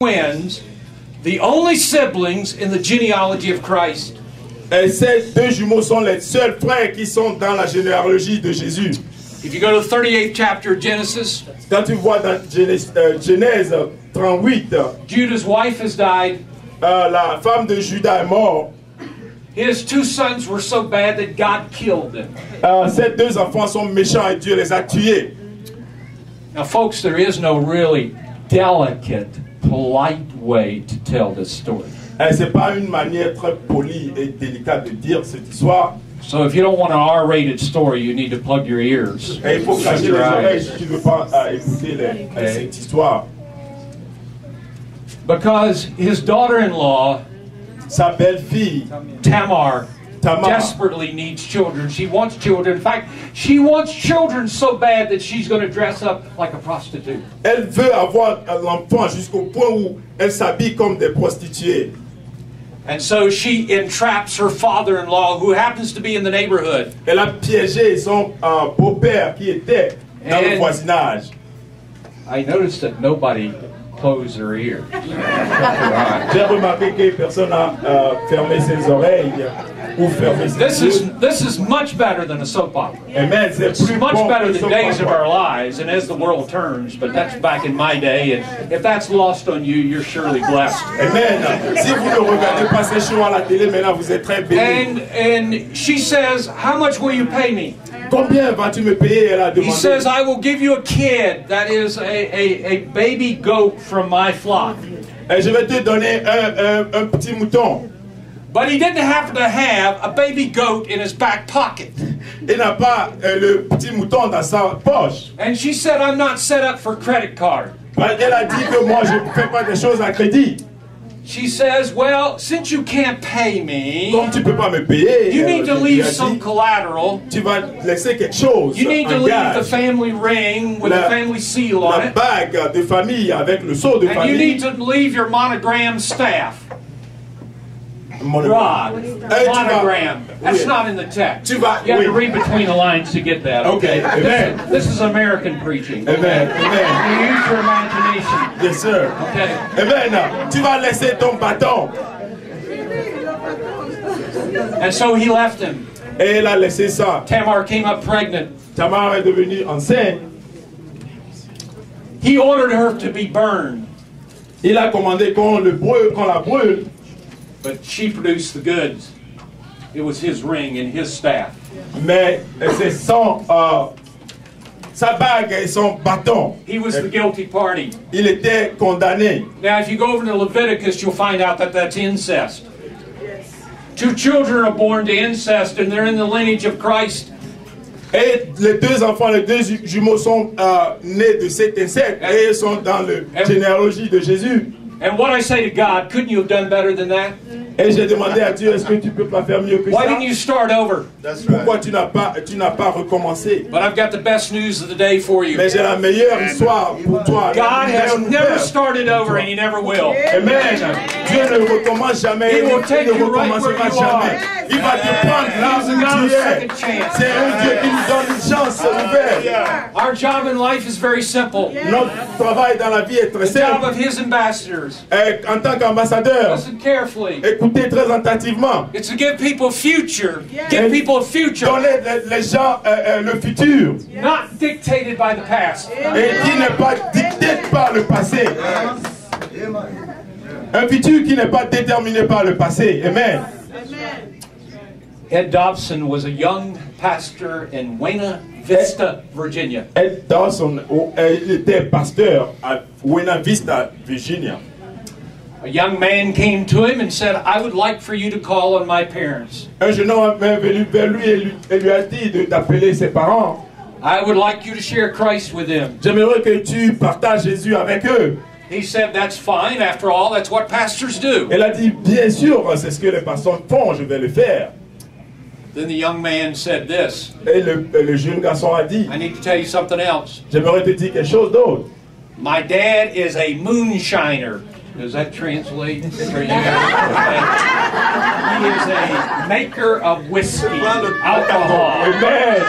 twins, the only siblings in the genealogy of Christ. Et ces deux jumeaux sont les seuls frères qui sont dans la généalogie de Jésus. If you go to the 38th chapter of Genesis, quand tu vois dans Genèse 38, Judah's wife has died. La femme de Judas est morte. His two sons were so bad that God killed them. Ces deux enfants sont méchants et Dieu les a tués. Now, folks, there is no really delicate, polite way to tell this story. C'est pas une manière très polie et délicate de dire cette histoire. So if you don't want an R-rated story, you need to plug your ears. Et il faut cacher les oreilles si tu ne veux pas écouter cette histoire. Because his daughter-in-law, sa belle-fille, Tamar, desperately needs children. She wants children. In fact, she wants children so bad that she's going to dress up like a prostitute. Elle veut avoir l'enfant jusqu'au point où elle s'habille comme des prostituées. And so she entraps her father-in-law, who happens to be in the neighborhood. Elle a piégé son beau-père qui était dans le voisinage. I noticed that nobody closed their ears. J'ai remarqué que personne n'a fermé ses oreilles ou fermé ses yeux. This is much better than a soap opera. Amen. It's much better than Days of Our Lives and As the World Turns, but that's back in my day, and if that's lost on you, you're surely blessed. Amen. Si vous ne regardez pas ces shows à la télé, maintenant vous êtes très bénis. And she says, "How much will you pay me?" Combien vas-tu me payer? Elle a demandé. He says, "I will give you a kid that is a baby goat from my flock." Et je vais te donner un petit mouton. But he didn't happen to have a baby goat in his back pocket. Il n'a pas le petit mouton dans sa poche. And she said, "I'm not set up for credit card." Elle a dit que moi je ne fais pas des choses à crédit. She says, "Well, since you can't pay me, comme tu peux pas me payer, you need to leave some collateral. Tu vas laisser quelque chose. You need to leave the family ring with a family seal on it. La bague de famille avec le sceau de famille. And you need to leave your monogram staff. Rod. Monogram. That's not in the text. You have to read between the lines to get that. Okay. Amen. This is American preaching. Amen. Amen. You use your imagination. Yes, sir. Okay. Amen. Tu vas laisser ton bâton. And so he left him. Et il a laissé ça. Tamar came up pregnant. Tamar est devenue enceinte. He ordered her to be burned. Il a commandé qu'on la brûle. But she produced the goods. It was his ring and his staff. Mais c'est sa bague et son bâton. He was the guilty party. Il était condamné. Now, if you go over to Leviticus, you'll find out that that's incest. Two children are born to incest, and they're in the lineage of Christ. Et les deux enfants, les deux jumeaux sont nés de cet inceste et sont dans la généalogie de Jésus. And what I say to God, couldn't you have done better than that? Et j'ai demandé à Dieu, est-ce que tu peux pas faire mieux que ça? Why didn't you start over? Pourquoi tu n'as pas recommencé? But I've got the best news of the day for you. Mais j'ai la meilleure histoire pour toi. God has never started over, and He never will. Amen. Dieu ne recommence jamais. He will take you right where you are. Il va te prendre là où tu es. C'est un Dieu qui nous donne une chance nouvelle. Our job in life is very simple. Notre travail dans la vie est très The job simple. of His ambassadors. En tant qu'ambassadeur, Listen carefully. écoutez très attentivement. It's to give people future. Give people a future. Donner les gens le futur. Not dictated by the past. Et qui n'est pas dicté par le passé. Un futur qui n'est pas déterminé par le passé. Amen. Ed Dobson was a young pastor in Buena Vista, Virginia. Ed Dobson était pasteur à Buena Vista, Virginia. A young man came to him and said, "I would like for you to call on my parents. Un jeune homme est venu vers lui et lui a dit d'appeler ses parents. I would like you to share Christ with them." J'aimerais que tu partages Jésus avec eux. He said, "That's fine. After all, that's what pastors do." Elle a dit, bien sûr, c'est ce que les pasteurs font, je vais le faire. Then the young man said this. Et le jeune garçon a dit, I need to tell you something else. j'aimerais te dire quelque chose d'autre. My dad is a moonshiner. Does that translate for you guys? He is a maker of whiskey, alcohol. Amen.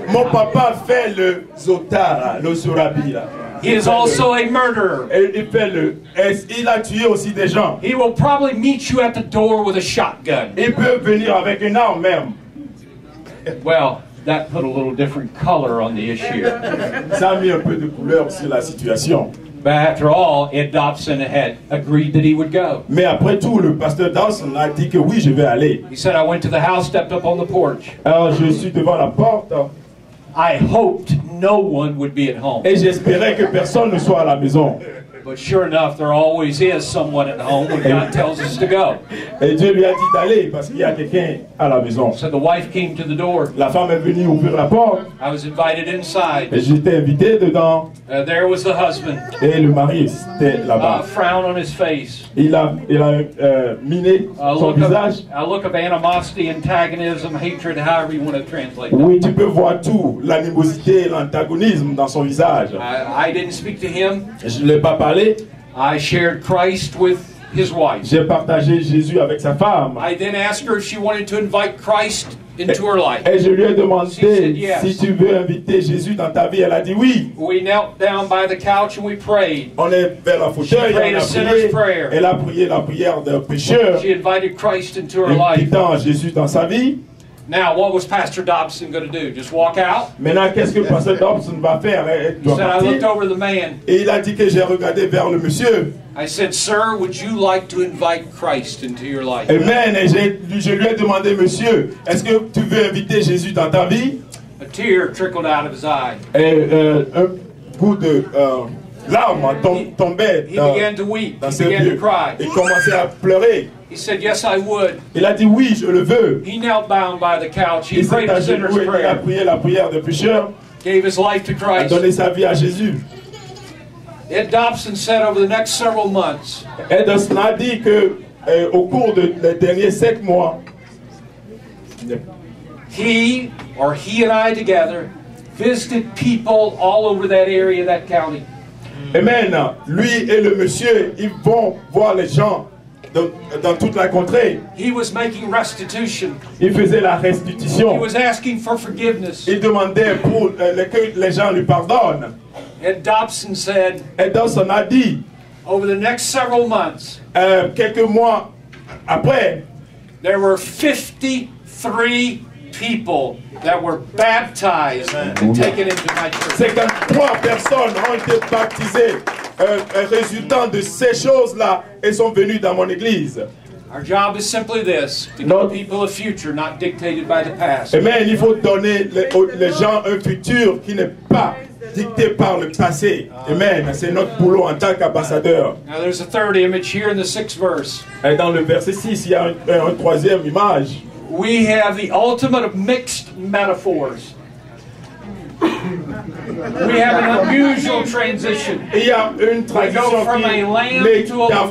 Mon papa fait le zotara, le surabi là. He is also a murderer. Il a tué aussi des gens. He will probably meet you at the door with a shotgun. Il peut venir avec une arme même. Well, that put a little different color on the issue. Ça a mis un peu de couleur sur la situation. But after all, Ed Dobson had agreed that he would go. Mais après tout, le pasteur Dawson a dit que oui, je vais aller. He said, I went to the house, stepped up on the porch. Alors je suis devant la porte. I hoped no one would be at home. Et j'espérais que personne ne soit à la maison. But sure enough, there always is someone at home when God tells us to go. Et Dieu lui a dit d'aller parce qu'il y a quelqu'un à la maison. So the wife came to the door. La femme est venue ouvrir la porte. I was invited inside. Et j'étais invité dedans. There was the husband. Et le mari était là-bas. A frown on his face. Il a miné son visage. A look of animosity, antagonism, hatred, however you want to translate that. Oui, tu peux voir tout, l'animosité, l'antagonisme dans son visage. I didn't speak to him. Je ne l'ai pas parlé. I shared Christ with his wife. J'ai partagé Jésus avec sa femme. I then asked her if she wanted to invite Christ into her life. Et je lui ai demandé yes. si tu veux inviter Jésus dans ta vie. Elle a dit oui. We knelt down by the couch and we prayed. On est vers la fauteuil, She prayed a sinner's prayer. Elle a prié la prière d'un pécheur. She invited Christ into her life. Invitant Jésus dans sa vie. Now, what was Pastor Dobson going to do? Just walk out? Maintenant, qu'est-ce que Pasteur Dobson va faire? He said, I looked over the man. Et il a dit que j'ai regardé vers le monsieur. I said, Sir, would you like to invite Christ into your life? Amen. Et je lui ai demandé, monsieur, est-ce que tu veux inviter Jésus dans ta vie? A tear trickled out of his eye. Et un coup de larmes tombait He began to weep. dans He ses began yeux. to cry. Il commençait à pleurer. He said, Yes, I would. Il a dit oui, je le veux. He knelt down by the couch. He Il prayed s'est a sinner's agenouillé, il a prayer. prié la prière de pécheur, Gave his life to a Christ. donné sa vie à Jésus. Ed Dobson said over the next several months, Edson a dit que au cours des derniers 5 mois, he and I together visited people all over that area, that county. Amen. Lui et le monsieur, ils vont voir les gens dans toute la contrée. He was making restitution. Il faisait la He restitution. was asking for forgiveness. Il demandait pour que les gens lui pardonnent. Ed Dobson said, Et Dawson a dit, over the next several months, quelques mois après, there were 53 people that were baptized and taken into my church. 53 personnes ont été baptisées résultant de ces choses-là et sont venues dans mon église. Our job is simply this, to give people a future not dictated by the past. Amen. Il faut donner les gens un futur qui n'est pas dicté par le passé. Amen. C'est notre boulot en tant qu'ambassadeur. Now there's a third image here in the 6th verse. Et dans le verset 6, il y a une troisième image. We have the ultimate of mixed metaphors. We have an unusual transition. Il y a une We go tradition from qui a est lamb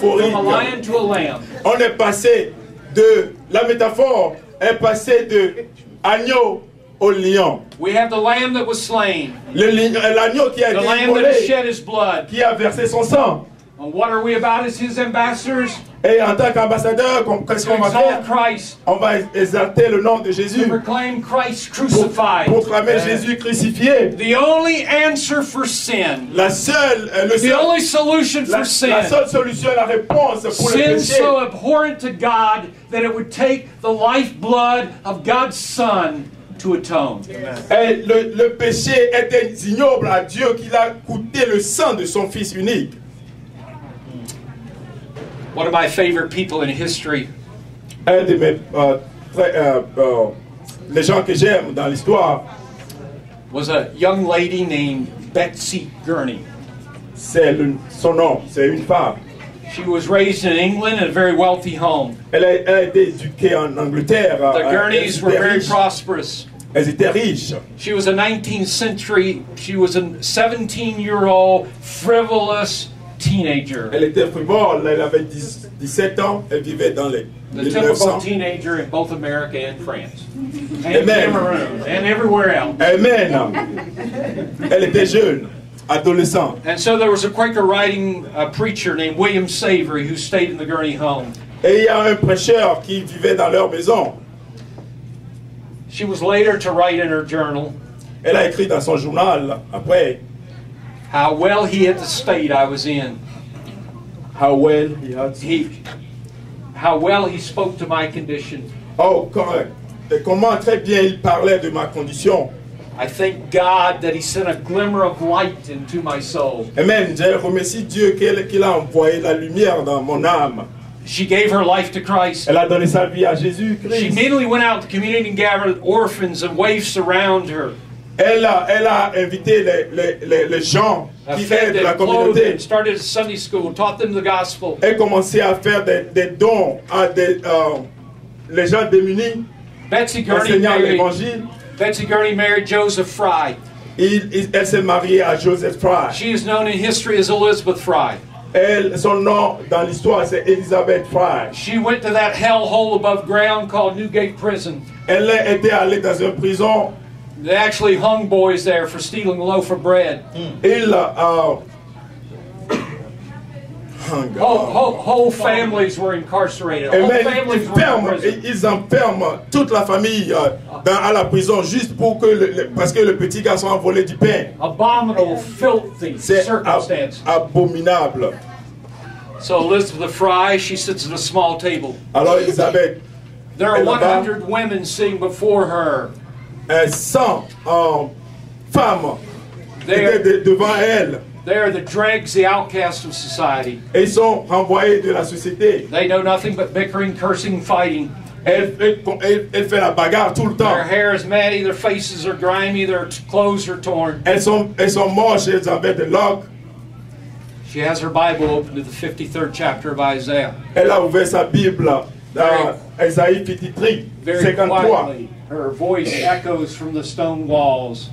from a lion to a lamb. On est passé de la métaphore est passée de agneau au lion. We have the lamb that was slain, L'agneau qui a the été lamb that has immolé, shed his blood. qui a versé son sang. And what are we about as his ambassadors? Et en tant qu'ambassadeur, qu'est-ce To qu'on va faire? exalt Christ, On va exalter le nom de to Jésus. proclaim Christ Pour crucified. proclamer Jésus crucifié. The only answer for sin, La seule, the only solution for la sin, seule solution, la réponse pour le sin péché. so abhorrent to God that it would take the lifeblood of God's Son to atone. Et le péché était ignoble à Dieu qu'il a coûté le sang de son Fils unique. One of my favorite people in history Un de mes les gens que j'aime dans l'histoire, was a young lady named Betsy Gurney. c'est son nom, c'est une femme. She was raised in England in a very wealthy home. Elle a été éduquée en Angleterre. The Gurneys were very prosperous. Elles étaient riches. She was a 19th century, she was a 17-year-old frivolous teenager. Elle était frivole, elle avait 17 ans, elle vivait dans les The typical 1900. teenager in both America and France. And Amen. Cameroon and everywhere else. Amen. Elle était jeune, adolescente. And so there was a Quaker writing preacher named William Savory who stayed in the Gurney home. Et il y a un prêcheur qui vivait dans leur maison. She was later to write in her journal Elle a écrit dans son journal, après, how well he had the state I was in. How well he had. How well he spoke to my condition. Oh, correct. Et comment très bien il parlait de ma condition. I thank God that he sent a glimmer of light into my soul. Amen. Je remercie Dieu qu'il a envoyé la lumière dans mon âme. She gave her life to Christ. Elle a donné sa vie à Jésus She Christ. immediately went out to the community and gathered orphans and waifs around her. Elle a invité les gens qui aident la communauté. Started a Sunday school, taught them the gospel. Elle commençait à faire des dons à les gens démunis, enseignant l'évangile. Betsy Gurney married Joseph Fry. Elle s'est mariée à Joseph Fry. She is known in history as Elizabeth Fry. Son nom dans l'histoire c'est Elizabeth Fry. She went to that hellhole above ground called Newgate Prison. Elle était allée dans une prison. They actually hung boys there for stealing a loaf of bread. Whole families were incarcerated. Whole families were in prison. Ils enferment toute la famille à la prison juste pour parce que le petit garçon a volé du pain. Abominable, filthy circumstances. Abominable. So Elizabeth Fry, she sits at a small table. Alors Elisabeth, there are 100 women sitting before her. 100 femmes devant elle. They are the dregs, the outcasts of society. Ils sont renvoyés de la société. They know nothing but bickering, cursing, fighting. Elle fait la bagarre tout le temps. Their hair is matty, their faces are grimy, their clothes are torn. Elles sont moches, elles avaient des locks. She has her Bible open to the 53rd chapter of Isaiah. Elle a ouvert sa Bible dans Isaïe 53. Very quietly, her voice echoes from the stone walls.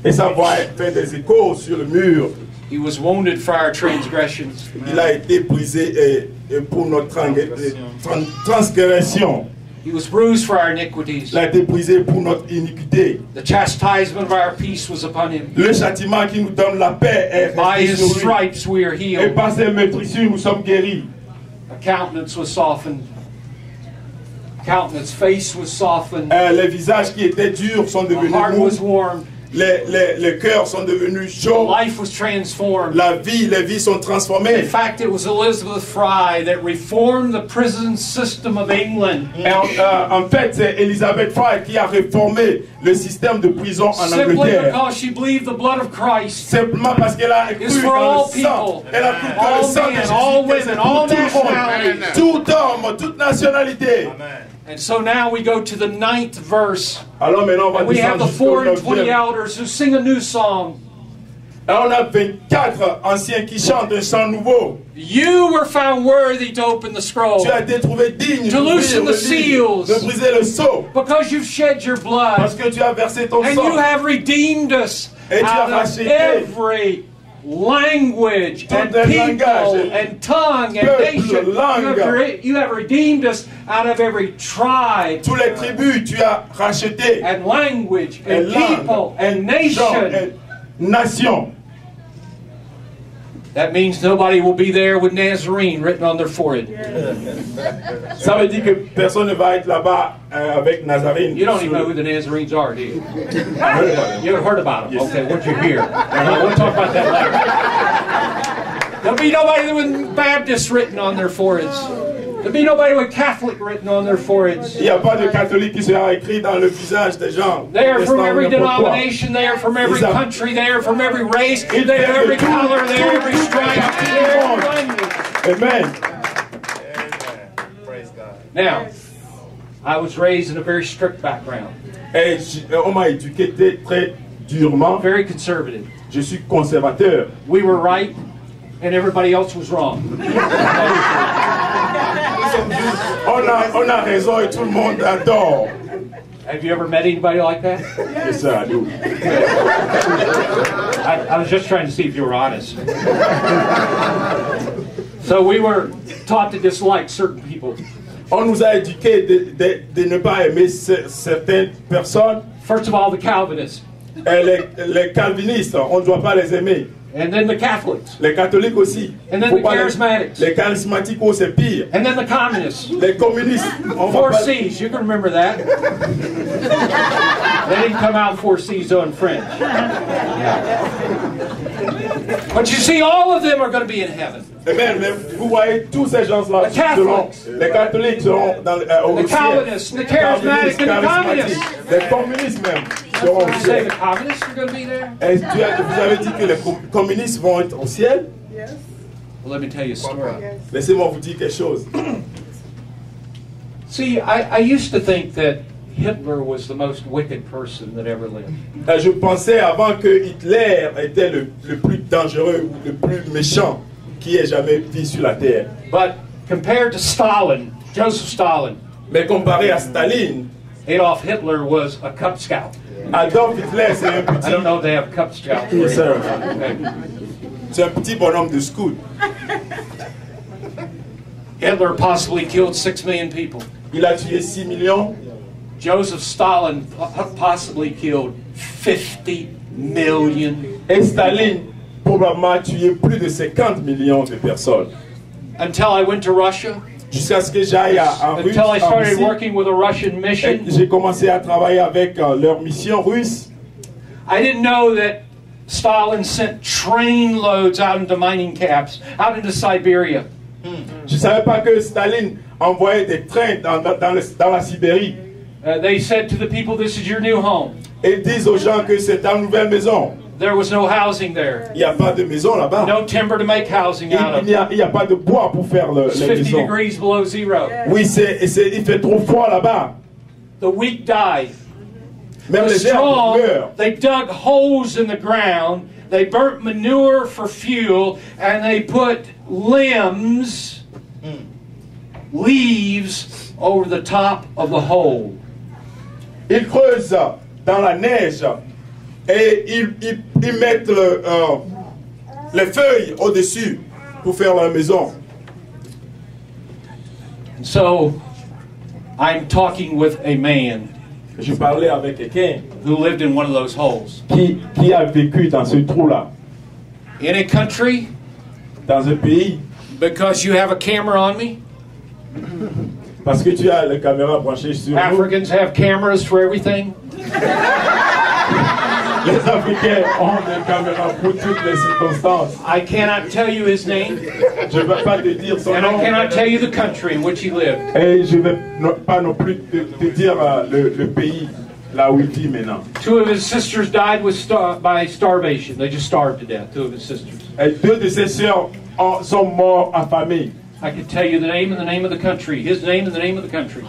Et sa voix fait des échos sur le mur. He was wounded for our transgressions. Il a été brisé pour notre transgression. He was bruised for our iniquities. Il a été brisé pour notre iniquité. The chastisement of our peace was upon him. Le châtiment qui nous donne la paix est By his resté sur lui. stripes we are Et healed. par ses meurtrissures nous sommes guéris. A countenance was softened. Face was softened. Les visages qui étaient durs sont devenus heart mous. was warmed. Les cœurs sont devenus chauds. Life was transformed. Les vies sont transformées. In fact, it was Elizabeth Fry that reformed the prison system of England. En fait, c'est Elizabeth Fry qui a réformé le système de prison en Simply Angleterre. because she believed the blood of Christ Simplement parce qu'elle a cru is for dans all le sang. people, Elle a cru que le all sang de men, Jésus all Christ women, est all pour tout le monde. nationalities. Tout homme, toute nationalité. And so now we go to the 9th verse. Alors maintenant, on va And we have descendre the jusqu'au 420 9e. elders who sing a new song. Et on a 24 anciens qui chantent un chant nouveau. You were found worthy to open the scroll, Tu as été trouvé digne to loosen the seals, de briser le sceau. because you've shed your blood, Parce que tu as versé ton and sang. you have redeemed us Et tu as out of racheté every language and Tout people langage, and tongue and peuple, nation. langue. You have redeemed us out of every tribe Tous les tribus, tu as racheté. and language and Et langue, people and Gens nation. et nation. That means nobody will be there with Nazarene written on their forehead. Ça veut dire que personne ne va être là-bas avec Nazarene. You don't even know who the Nazarenes are, do you? You haven't heard about them. Okay, what'd you hear? We'll talk about that later. There'll be nobody with Baptist written on their foreheads. There'll be nobody with Catholic written on their foreheads. Il n'y a pas de catholique qui sera écrit dans le visage des gens. They are from every N'importe quoi. denomination, they are from every Ils country, they are from every race, Ils they are viennent every de tout, color, they are every stripe, tout they are le monde. every language. Amen. Praise God. Now, I was raised in a very strict background, Et on m'a éduqué très durement. very conservative. Je suis conservateur. We were right, and everybody else was wrong. On a raison et tout le monde adore. Have you ever met anybody like that? Yes, sir, I do. I was just trying to see if you were honest. So we were taught to dislike certain people. On nous a éduqués de ne pas aimer certaines personnes. First of all, the Calvinists, Et les calvinistes, on ne doit pas les aimer. and then the Catholics, Les catholiques aussi. and then Faut the pas Charismatics, les charismatiques, oh, c'est pire. and then the Communists. Les communistes, on va 4 pas... C's, you can remember that. They didn't come out 4 C's though in French. Yeah. But you see, all of them are going to be in heaven. Amen. Mais vous voyez tous ces gens-là, les catholiques seront dans au the Calvinists, the charismatic, and the communists. Les communistes même seront au You say ciel. the communists are going to be there? Vous avez dit que les communistes vont être au ciel? Well, let me tell you a story. Laissez-moi vous dire quelque chose. See, I used to think that Hitler was the most wicked person that ever lived. Je pensais avant que Hitler était le plus dangereux, le plus méchant qui ait jamais vécu sur la terre. But compared to Stalin, Joseph Stalin, Mais comparé à Staline, Adolf Hitler was a Cub Scout. Adolf Hitler c'est un I don't know petit, if they have Cub Scouts. Yes, sir. Okay. c'est un petit bonhomme de scout. Hitler possibly killed 6 million people. Il a tué 6 millions. Joseph Stalin possibly killed 50 million. Et Staline probablement a tué plus de 50 millions de personnes. Until I went to Russia, Jusqu'à ce que j'aille en Russie. until I started working with a Russian mission, J'ai commencé à travailler avec leur mission russe. I didn't know that Stalin sent train loads out into mining camps, out into Siberia. Je ne savais pas que Staline envoyait des trains dans la Sibérie. They said to the people, "This is your new home." Et ils disent aux gens que c'est ta nouvelle maison. There was no housing there. Il n'y a pas de maison là-bas. No timber to make housing out Il of. n'y a pas de bois pour faire It's les 50 maisons. degrees below zero. Oui, il fait trop froid là-bas. The weak died. Même The les herbes strong, meurent. they dug holes in the ground, they burnt manure for fuel, and they put leaves over the top of the hole. Ils creusent dans la neige et ils mettent les feuilles au-dessus pour faire leur maison. And so, I'm talking with a man Je parlais avec quelqu'un who lived in one of those holes. qui a vécu dans ce trou-là. In a country, Dans un pays, because you have a camera on me, parce que tu as la caméra branchée sur nous. Africans have cameras for everything. Les Africains ont des caméras pour toutes les circonstances. I cannot tell you his name, Je ne vais pas te dire son and I nom. cannot tell you the country in which he lived. Et je ne vais pas non plus te dire le pays là où il vit maintenant. 2 of his sisters died by starvation. They just starved to death, 2 of his sisters. Et 2 de ses sœurs sont morts affamés. I could tell you the name and the name of the country, his name and the name of the country.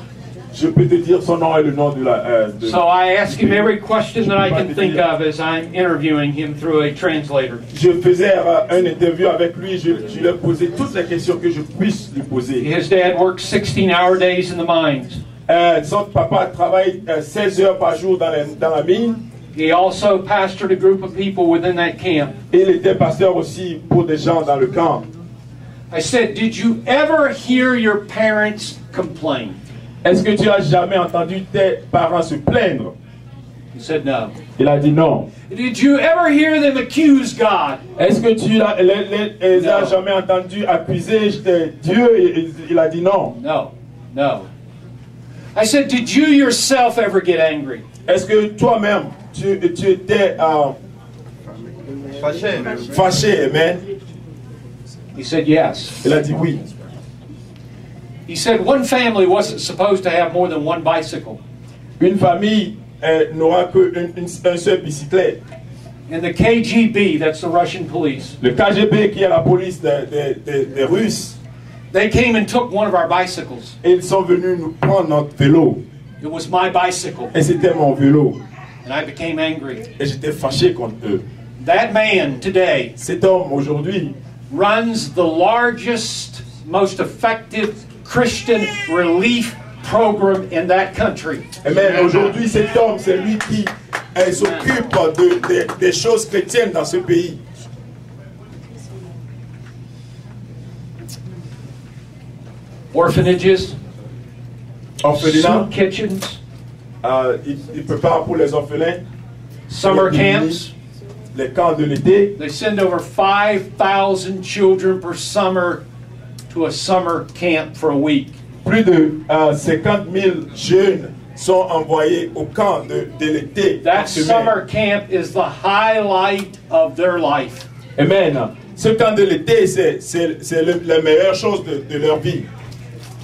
Je peux te dire son nom et le nom de la. So I ask him every question that I can think of as I'm interviewing him through a translator. Je faisais un interview avec lui, je lui ai posé toutes les questions que je puisse lui poser. His dad worked 16-hour days in the mines. Son papa travaille 16 heures par jour dans la mine. He also pastored a group of people within that camp. Et il était pasteur aussi pour des gens dans le camp. I said, "Did you ever hear your parents complain?" Est-ce que tu as jamais entendu tes parents se plaindre? He said, "No." Il a dit non. Did you ever hear them accuse God? Est-ce que tu les as jamais entendus accuser Dieu? Il a dit non. No, no. I said, "Did you yourself ever get angry?" Est-ce que toi-même, tu étais fâché, amen? He said, "Yes." Il a dit oui. He said, "One family wasn't supposed to have more than one bicycle. Une famille n'aura qu'une seule bicyclette. And the KGB, that's the Russian police, Le KGB, qui est la police des Russes, they came and took one of our bicycles. ils sont venus nous prendre notre vélo. It was my bicycle. Et c'était mon vélo. And I became angry. Et j'étais fâché contre eux. That man today Cet homme, aujourd'hui, runs the largest, most effective Christian relief program in that country. mais aujourd'hui, cet homme, c'est lui qui s'occupe des choses chrétiennes dans ce pays. Orphanages, Orphelinat, soup kitchens, il prépare pour les orphelins, summer camps. les camps de l'été. They send over 5,000 children per summer to a summer camp for a week. Plus de 50 000 jeunes sont envoyés au camp de l'été. That summer camp is the highlight of their life. Amen. Ce temps de l'été, c'est la meilleure chose de leur vie.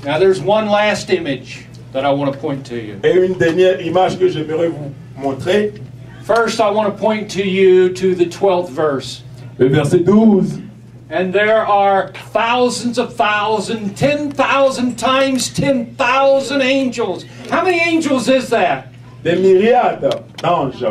Now there's one last image that I want to point to you. Et une dernière image que j'aimerais vous montrer. First, I want to point to you to the 12th verse. Le verset 12. And there are thousands of thousands, 10,000 times 10,000 angels. How many angels is that? Des myriades d'anges.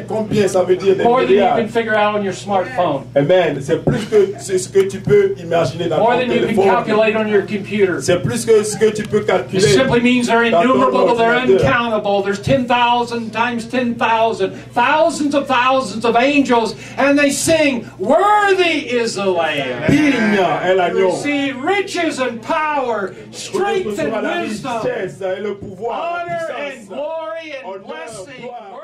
Combien ça veut dire des More than you can myriades? figure out on your smartphone. Amen. C'est plus que ce que tu peux imaginer dans More ton than you can téléphone. calculate on your computer. C'est plus que ce que tu peux It calculer. simply means they're dans ton innumerable, they're ordinateur. uncountable. There's 10,000 times 10,000, thousands of angels, and they sing, "Worthy is the Lamb." Digne est l'agneau. Receive riches and power, strength and La wisdom, richesse et le pouvoir, la honor and puissance, glory and honneur, blessing, gloire,